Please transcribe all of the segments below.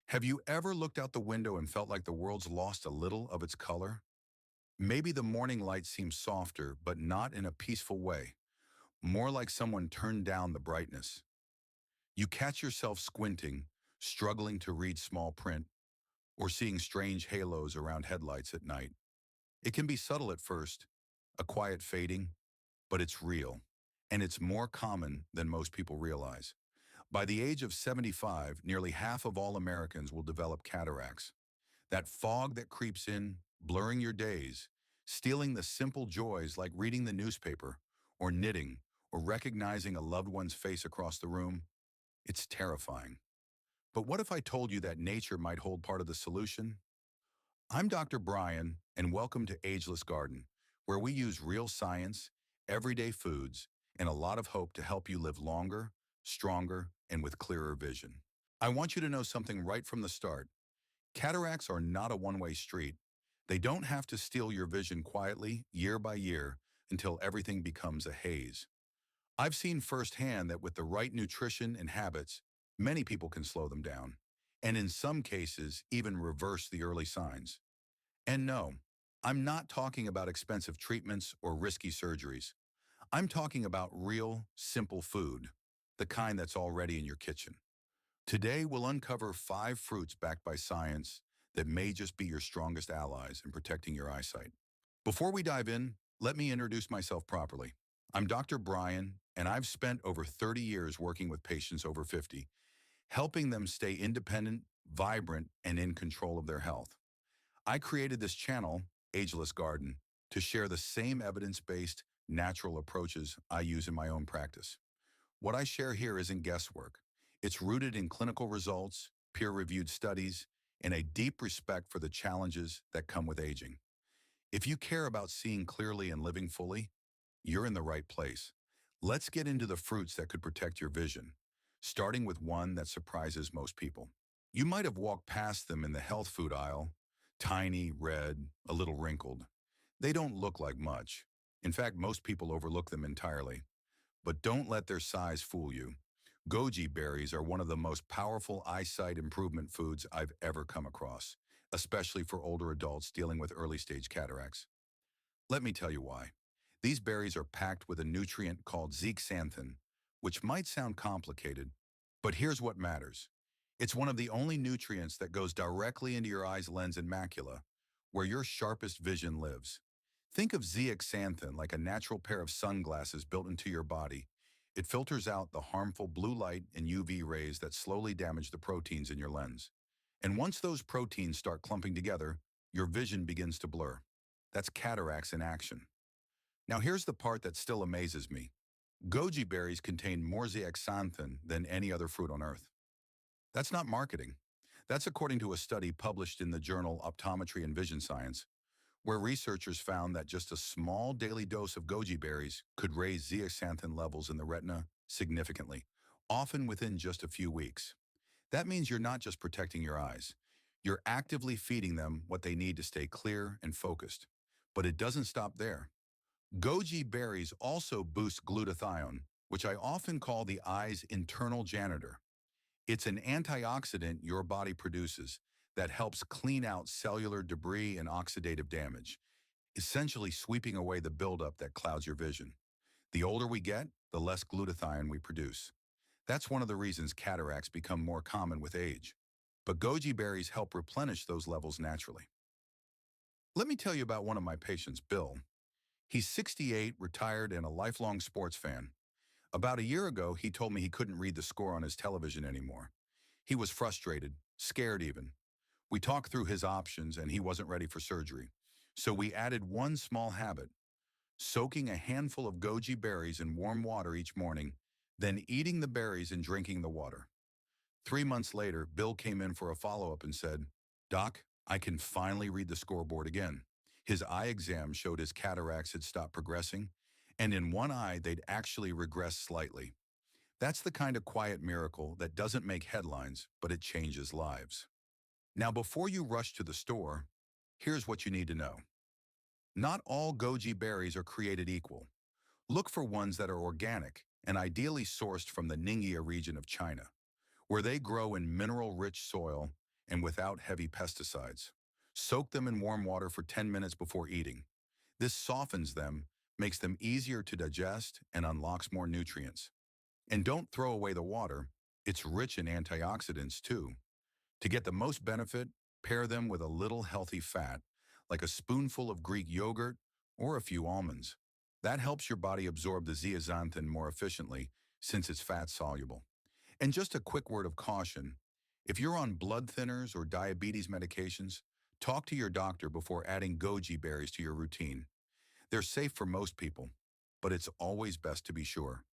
Have you ever looked out the window and felt like the world's lost a little of its color? Maybe the morning light seems softer, but not in a peaceful way, more like someone turned down the brightness. You catch yourself squinting, struggling to read small print, or seeing strange halos around headlights at night. It can be subtle at first, a quiet fading, but it's real, and it's more common than most people realize. By the age of 75, nearly half of all Americans will develop cataracts. That fog that creeps in, blurring your days, stealing the simple joys like reading the newspaper, or knitting, or recognizing a loved one's face across the room. It's terrifying. But what if I told you that nature might hold part of the solution? I'm Dr. Brian, and welcome to Ageless Garden, where we use real science, everyday foods, and a lot of hope to help you live longer, stronger, and with clearer vision. I want you to know something right from the start. Cataracts are not a one-way street. They don't have to steal your vision quietly, year by year, until everything becomes a haze. I've seen firsthand that with the right nutrition and habits, many people can slow them down, and in some cases, even reverse the early signs. And no, I'm not talking about expensive treatments or risky surgeries. I'm talking about real, simple food, the kind that's already in your kitchen. Today, we'll uncover 5 fruits backed by science that may just be your strongest allies in protecting your eyesight. Before we dive in, let me introduce myself properly. I'm Dr. Brian, and I've spent over 30 years working with patients over 50, helping them stay independent, vibrant, and in control of their health. I created this channel, Ageless Garden, to share the same evidence-based, natural approaches I use in my own practice. What I share here isn't guesswork. It's rooted in clinical results, peer-reviewed studies, and a deep respect for the challenges that come with aging. If you care about seeing clearly and living fully, you're in the right place. Let's get into the fruits that could protect your vision, starting with one that surprises most people. You might have walked past them in the health food aisle, tiny, red, a little wrinkled. They don't look like much. In fact, most people overlook them entirely. But don't let their size fool you. Goji berries are one of the most powerful eyesight improvement foods I've ever come across, especially for older adults dealing with early-stage cataracts. Let me tell you why. These berries are packed with a nutrient called zeaxanthin, which might sound complicated, but here's what matters. It's one of the only nutrients that goes directly into your eye's lens and macula, where your sharpest vision lives. Think of zeaxanthin like a natural pair of sunglasses built into your body. It filters out the harmful blue light and UV rays that slowly damage the proteins in your lens. And once those proteins start clumping together, your vision begins to blur. That's cataracts in action. Now here's the part that still amazes me. Goji berries contain more zeaxanthin than any other fruit on earth. That's not marketing. That's according to a study published in the journal Optometry and Vision Science, where researchers found that just a small daily dose of goji berries could raise zeaxanthin levels in the retina significantly, often within just a few weeks. That means you're not just protecting your eyes. You're actively feeding them what they need to stay clear and focused. But it doesn't stop there. Goji berries also boost glutathione, which I often call the eye's internal janitor. It's an antioxidant your body produces that helps clean out cellular debris and oxidative damage, essentially sweeping away the buildup that clouds your vision. The older we get, the less glutathione we produce. That's one of the reasons cataracts become more common with age. But goji berries help replenish those levels naturally. Let me tell you about one of my patients, Bill. He's 68, retired, and a lifelong sports fan. About a year ago, he told me he couldn't read the score on his television anymore. He was frustrated, scared even. We talked through his options and he wasn't ready for surgery. So we added one small habit, soaking a handful of goji berries in warm water each morning, then eating the berries and drinking the water. 3 months later, Bill came in for a follow-up and said, "Doc, I can finally read the scoreboard again." His eye exam showed his cataracts had stopped progressing, and in one eye they'd actually regressed slightly. That's the kind of quiet miracle that doesn't make headlines, but it changes lives. Now, before you rush to the store, here's what you need to know. Not all goji berries are created equal. Look for ones that are organic and ideally sourced from the Ningxia region of China, where they grow in mineral-rich soil and without heavy pesticides. Soak them in warm water for 10 minutes before eating. This softens them, makes them easier to digest, and unlocks more nutrients. And don't throw away the water. It's rich in antioxidants too. To get the most benefit, pair them with a little healthy fat, like a spoonful of Greek yogurt or a few almonds. That helps your body absorb the zeaxanthin more efficiently since it's fat-soluble. And just a quick word of caution, if you're on blood thinners or diabetes medications, talk to your doctor before adding goji berries to your routine. They're safe for most people, but it's always best to be sure.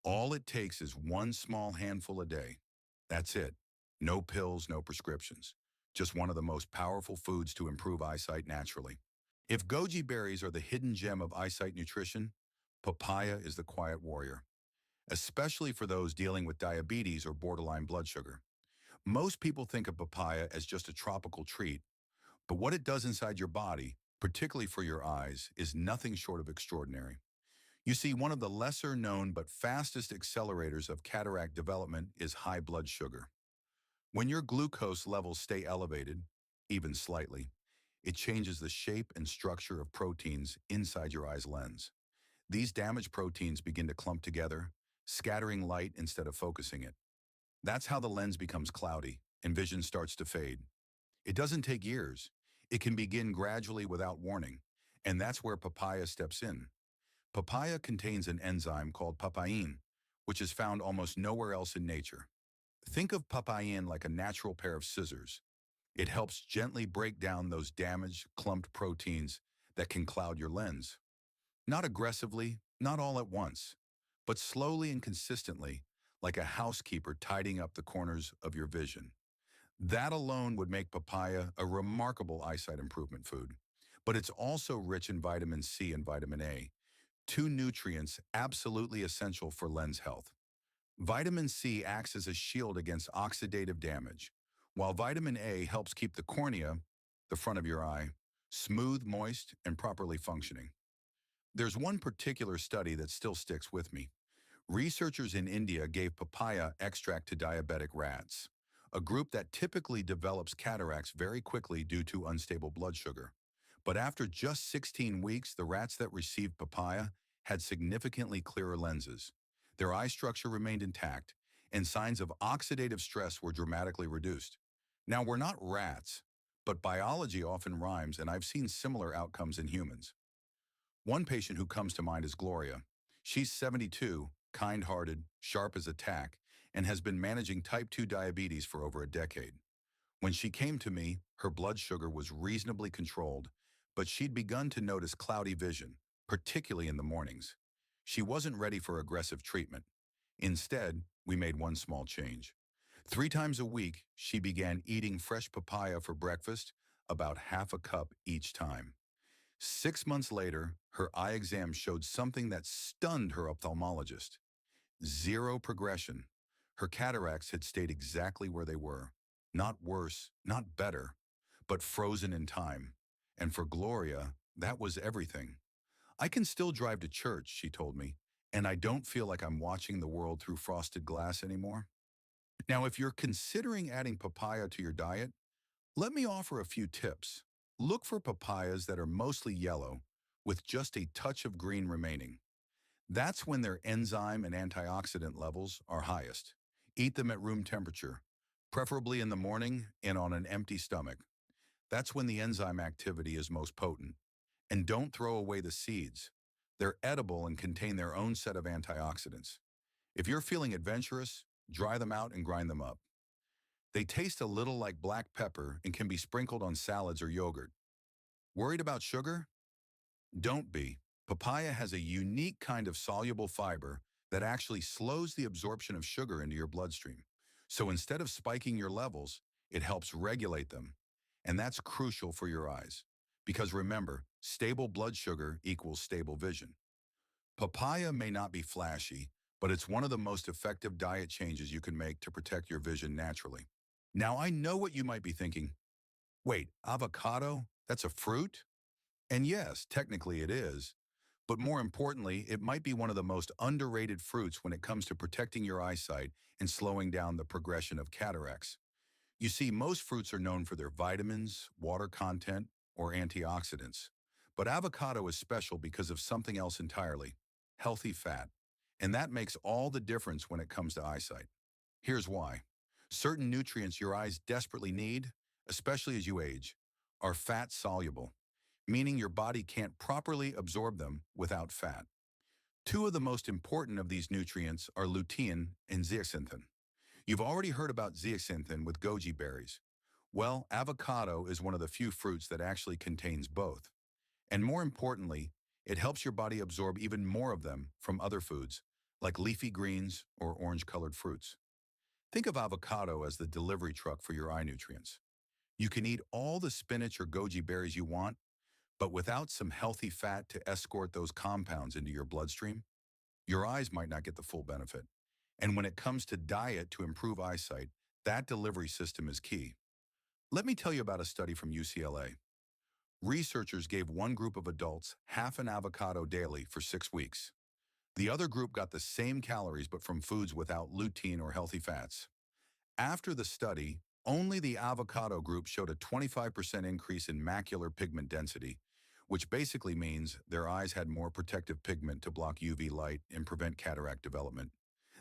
All it takes is one small handful a day. That's it. No pills, no prescriptions. Just one of the most powerful foods to improve eyesight naturally. If goji berries are the hidden gem of eyesight nutrition, papaya is the quiet warrior, especially for those dealing with diabetes or borderline blood sugar. Most people think of papaya as just a tropical treat, but what it does inside your body, particularly for your eyes, is nothing short of extraordinary. You see, one of the lesser known but fastest accelerators of cataract development is high blood sugar. When your glucose levels stay elevated, even slightly, it changes the shape and structure of proteins inside your eye's lens. These damaged proteins begin to clump together, scattering light instead of focusing it. That's how the lens becomes cloudy and vision starts to fade. It doesn't take years. It can begin gradually without warning, and that's where papaya steps in. Papaya contains an enzyme called papain, which is found almost nowhere else in nature. Think of papain like a natural pair of scissors. It helps gently break down those damaged, clumped proteins that can cloud your lens. Not aggressively, not all at once, but slowly and consistently, like a housekeeper tidying up the corners of your vision. That alone would make papaya a remarkable eyesight improvement food. But it's also rich in vitamin C and vitamin A, two nutrients absolutely essential for lens health. Vitamin C acts as a shield against oxidative damage, while vitamin A helps keep the cornea, the front of your eye, smooth, moist, and properly functioning. There's one particular study that still sticks with me. Researchers in India gave papaya extract to diabetic rats, a group that typically develops cataracts very quickly due to unstable blood sugar. But after just 16 weeks, the rats that received papaya had significantly clearer lenses. Their eye structure remained intact, and signs of oxidative stress were dramatically reduced. Now, we're not rats, but biology often rhymes, and I've seen similar outcomes in humans. One patient who comes to mind is Gloria. She's 72, kind-hearted, sharp as a tack, and has been managing type 2 diabetes for over a decade. When she came to me, her blood sugar was reasonably controlled, but she'd begun to notice cloudy vision, particularly in the mornings. She wasn't ready for aggressive treatment. Instead, we made one small change. 3 times a week, she began eating fresh papaya for breakfast, about half a cup each time. 6 months later, her eye exam showed something that stunned her ophthalmologist. Zero progression. Her cataracts had stayed exactly where they were. Not worse, not better, but frozen in time. And for Gloria, that was everything. I can still drive to church, she told me, and I don't feel like I'm watching the world through frosted glass anymore. Now, if you're considering adding papaya to your diet, let me offer a few tips. Look for papayas that are mostly yellow, with just a touch of green remaining. That's when their enzyme and antioxidant levels are highest. Eat them at room temperature, preferably in the morning and on an empty stomach. That's when the enzyme activity is most potent. And don't throw away the seeds. They're edible and contain their own set of antioxidants. If you're feeling adventurous, dry them out and grind them up. They taste a little like black pepper and can be sprinkled on salads or yogurt. Worried about sugar? Don't be. Papaya has a unique kind of soluble fiber that actually slows the absorption of sugar into your bloodstream. So instead of spiking your levels, it helps regulate them. And that's crucial for your eyes. Because remember, stable blood sugar equals stable vision. Papaya may not be flashy, but it's one of the most effective diet changes you can make to protect your vision naturally. Now, I know what you might be thinking. Wait, avocado? That's a fruit? And yes, technically it is. But more importantly, it might be one of the most underrated fruits when it comes to protecting your eyesight and slowing down the progression of cataracts. You see, most fruits are known for their vitamins, water content, or antioxidants. But avocado is special because of something else entirely, healthy fat. And that makes all the difference when it comes to eyesight. Here's why. Certain nutrients your eyes desperately need, especially as you age, are fat soluble, meaning your body can't properly absorb them without fat. Two of the most important of these nutrients are lutein and zeaxanthin. You've already heard about zeaxanthin with goji berries. Well, avocado is one of the few fruits that actually contains both. And more importantly, it helps your body absorb even more of them from other foods, like leafy greens or orange-colored fruits. Think of avocado as the delivery truck for your eye nutrients. You can eat all the spinach or goji berries you want, but without some healthy fat to escort those compounds into your bloodstream, your eyes might not get the full benefit. And when it comes to diet to improve eyesight, that delivery system is key. Let me tell you about a study from UCLA. Researchers gave one group of adults half an avocado daily for 6 weeks. The other group got the same calories but from foods without lutein or healthy fats. After the study, only the avocado group showed a 25% increase in macular pigment density, which basically means their eyes had more protective pigment to block UV light and prevent cataract development.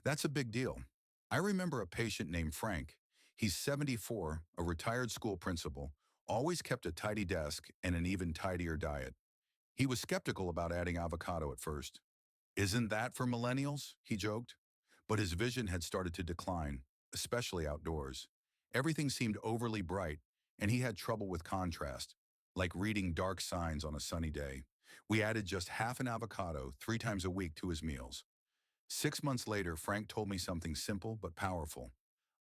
That's a big deal. I remember a patient named Frank. He's 74, a retired school principal, always kept a tidy desk and an even tidier diet. He was skeptical about adding avocado at first. "Isn't that for millennials?" he joked. But his vision had started to decline, especially outdoors. Everything seemed overly bright, and he had trouble with contrast, like reading dark signs on a sunny day. We added just half an avocado 3 times a week to his meals. 6 months later, Frank told me something simple but powerful.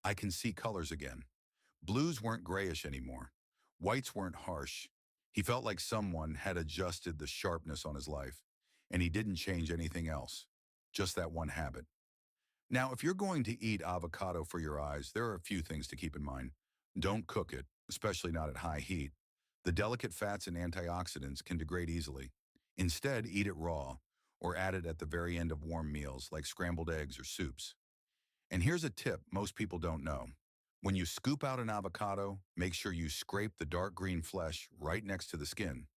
I can see colors again. Blues weren't grayish anymore. Whites weren't harsh. He felt like someone had adjusted the sharpness on his life, and he didn't change anything else, just that one habit. Now, if you're going to eat avocado for your eyes, there are a few things to keep in mind. Don't cook it, especially not at high heat. The delicate fats and antioxidants can degrade easily. Instead, eat it raw, or add it at the very end of warm meals like scrambled eggs or soups. And here's a tip most people don't know. When you scoop out an avocado, make sure you scrape the dark green flesh right next to the skin.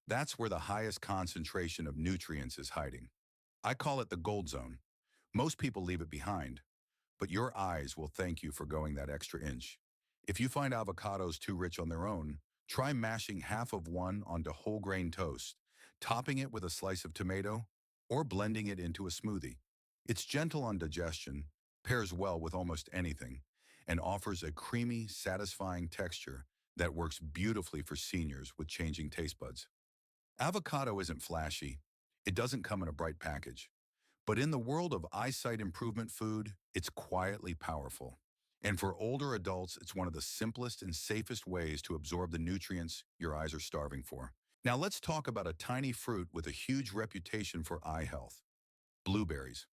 That's where the highest concentration of nutrients is hiding. I call it the gold zone. Most people leave it behind, but your eyes will thank you for going that extra inch. If you find avocados too rich on their own, try mashing half of one onto whole grain toast, topping it with a slice of tomato, or blending it into a smoothie. It's gentle on digestion, pairs well with almost anything, and offers a creamy, satisfying texture that works beautifully for seniors with changing taste buds. Avocado isn't flashy. It doesn't come in a bright package. But in the world of eyesight improvement food, it's quietly powerful. And for older adults, it's one of the simplest and safest ways to absorb the nutrients your eyes are starving for. Now let's talk about a tiny fruit with a huge reputation for eye health, blueberries.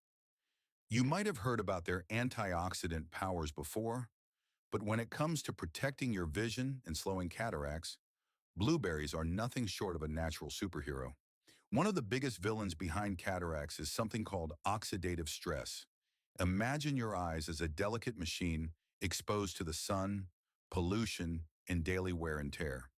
You might have heard about their antioxidant powers before, but when it comes to protecting your vision and slowing cataracts, blueberries are nothing short of a natural superhero. One of the biggest villains behind cataracts is something called oxidative stress. Imagine your eyes as a delicate machine exposed to the sun, pollution, and daily wear and tear.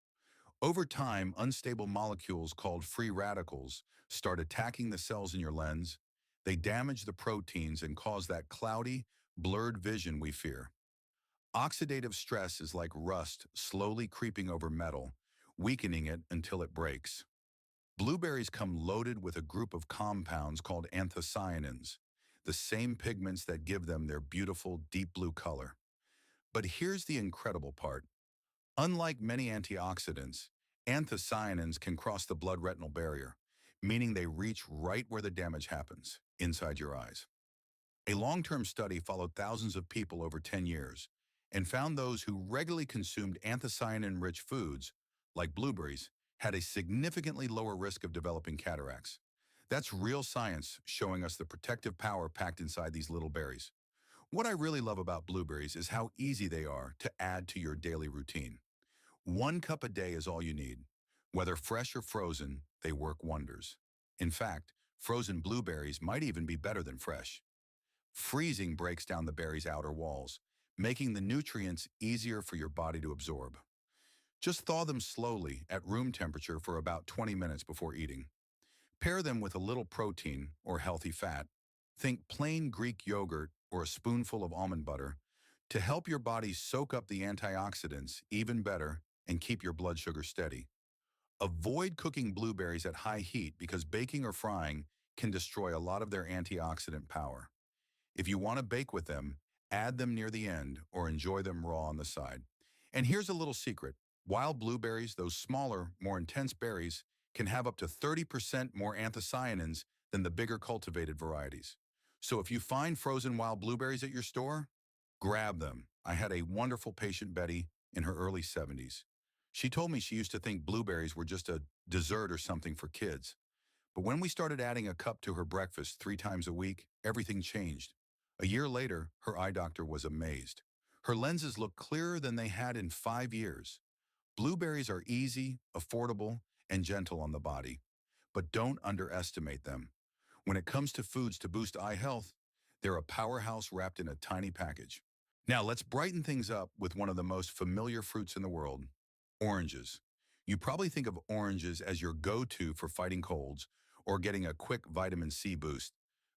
Over time, unstable molecules called free radicals start attacking the cells in your lens. They damage the proteins and cause that cloudy, blurred vision we fear. Oxidative stress is like rust slowly creeping over metal, weakening it until it breaks. Blueberries come loaded with a group of compounds called anthocyanins, the same pigments that give them their beautiful deep blue color. But here's the incredible part. Unlike many antioxidants, anthocyanins can cross the blood-retinal barrier, meaning they reach right where the damage happens, inside your eyes. A long-term study followed thousands of people over 10 years and found those who regularly consumed anthocyanin-rich foods, like blueberries, had a significantly lower risk of developing cataracts. That's real science showing us the protective power packed inside these little berries. What I really love about blueberries is how easy they are to add to your daily routine. 1 cup a day is all you need. Whether fresh or frozen, they work wonders. In fact, frozen blueberries might even be better than fresh. Freezing breaks down the berry's outer walls, making the nutrients easier for your body to absorb. Just thaw them slowly at room temperature for about 20 minutes before eating. Pair them with a little protein or healthy fat. Think plain Greek yogurt or a spoonful of almond butter to help your body soak up the antioxidants even better and keep your blood sugar steady. Avoid cooking blueberries at high heat because baking or frying can destroy a lot of their antioxidant power. If you want to bake with them, add them near the end or enjoy them raw on the side. And here's a little secret. Wild blueberries, those smaller, more intense berries, can have up to 30% more anthocyanins than the bigger cultivated varieties. So if you find frozen wild blueberries at your store, grab them. I had a wonderful patient, Betty, in her early 70s. She told me she used to think blueberries were just a dessert or something for kids. But when we started adding a cup to her breakfast 3 times a week, everything changed. A year later, her eye doctor was amazed. Her lenses looked clearer than they had in 5 years. Blueberries are easy, affordable, and gentle on the body. But don't underestimate them. When it comes to foods to boost eye health, they're a powerhouse wrapped in a tiny package. Now let's brighten things up with one of the most familiar fruits in the world, oranges. You probably think of oranges as your go-to for fighting colds or getting a quick vitamin C boost,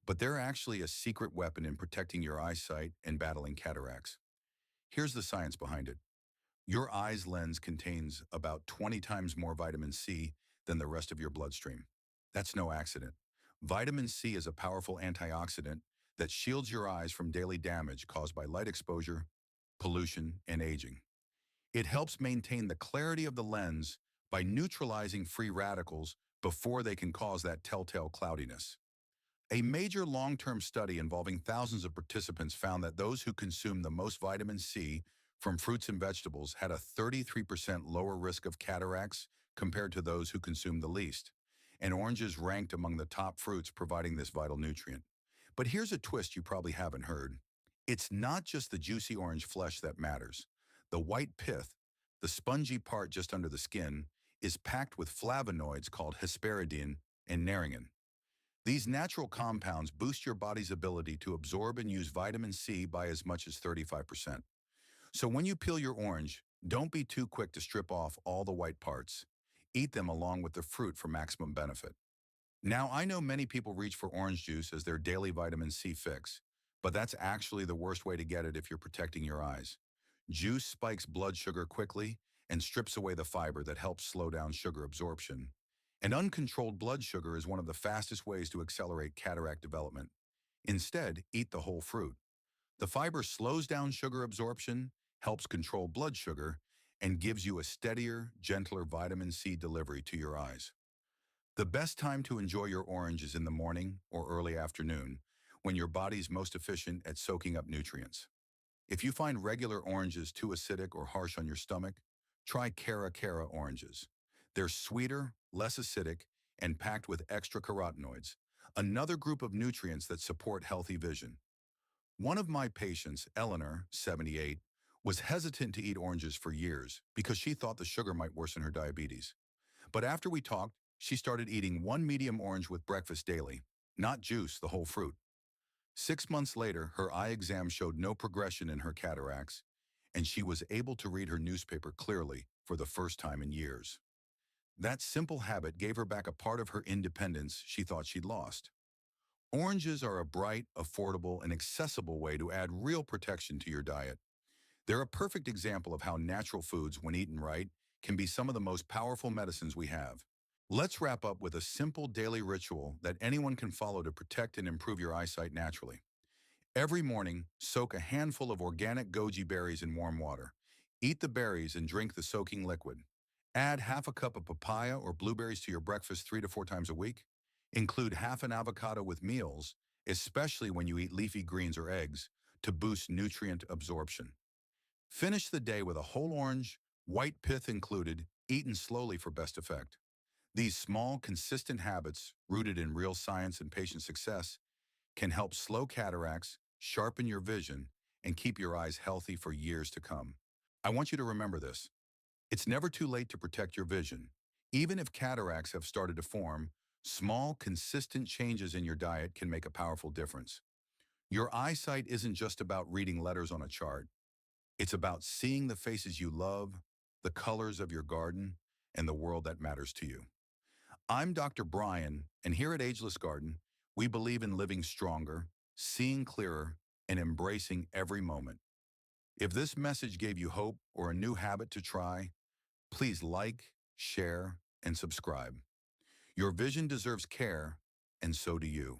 but they're actually a secret weapon in protecting your eyesight and battling cataracts. Here's the science behind it. Your eye's lens contains about 20 times more vitamin C than the rest of your bloodstream. That's no accident. Vitamin C is a powerful antioxidant that shields your eyes from daily damage caused by light exposure, pollution, and aging. It helps maintain the clarity of the lens by neutralizing free radicals before they can cause that telltale cloudiness. A major long-term study involving thousands of participants found that those who consumed the most vitamin C from fruits and vegetables had a 33% lower risk of cataracts compared to those who consumed the least. And oranges ranked among the top fruits providing this vital nutrient. But here's a twist you probably haven't heard. It's not just the juicy orange flesh that matters. The white pith, the spongy part just under the skin, is packed with flavonoids called hesperidin and naringin. These natural compounds boost your body's ability to absorb and use vitamin C by as much as 35%. So when you peel your orange, don't be too quick to strip off all the white parts. Eat them along with the fruit for maximum benefit. Now, I know many people reach for orange juice as their daily vitamin C fix, but that's actually the worst way to get it if you're protecting your eyes. Juice spikes blood sugar quickly and strips away the fiber that helps slow down sugar absorption. And uncontrolled blood sugar is one of the fastest ways to accelerate cataract development. Instead, eat the whole fruit. The fiber slows down sugar absorption, helps control blood sugar, and gives you a steadier, gentler vitamin C delivery to your eyes. The best time to enjoy your orange is in the morning or early afternoon, when your body's most efficient at soaking up nutrients. If you find regular oranges too acidic or harsh on your stomach, try Cara oranges. They're sweeter, less acidic, and packed with extra carotenoids, another group of nutrients that support healthy vision. One of my patients, Eleanor, 78, was hesitant to eat oranges for years because she thought the sugar might worsen her diabetes. But after we talked, she started eating one medium orange with breakfast daily, not juice, the whole fruit. 6 months later, her eye exam showed no progression in her cataracts, and she was able to read her newspaper clearly for the first time in years. That simple habit gave her back a part of her independence she thought she'd lost. Oranges are a bright, affordable, and accessible way to add real protection to your diet. They're a perfect example of how natural foods, when eaten right, can be some of the most powerful medicines we have. Let's wrap up with a simple daily ritual that anyone can follow to protect and improve your eyesight naturally. Every morning, soak a handful of organic goji berries in warm water. Eat the berries and drink the soaking liquid. Add half a cup of papaya or blueberries to your breakfast 3 to 4 times a week. Include half an avocado with meals, especially when you eat leafy greens or eggs, to boost nutrient absorption. Finish the day with a whole orange, white pith included, eaten slowly for best effect. These small, consistent habits, rooted in real science and patient success, can help slow cataracts, sharpen your vision, and keep your eyes healthy for years to come. I want you to remember this. It's never too late to protect your vision. Even if cataracts have started to form, small, consistent changes in your diet can make a powerful difference. Your eyesight isn't just about reading letters on a chart. It's about seeing the faces you love, the colors of your garden, and the world that matters to you. I'm Dr. Brian, and here at Ageless Garden, we believe in living stronger, seeing clearer, and embracing every moment. If this message gave you hope or a new habit to try, please like, share, and subscribe. Your vision deserves care, and so do you.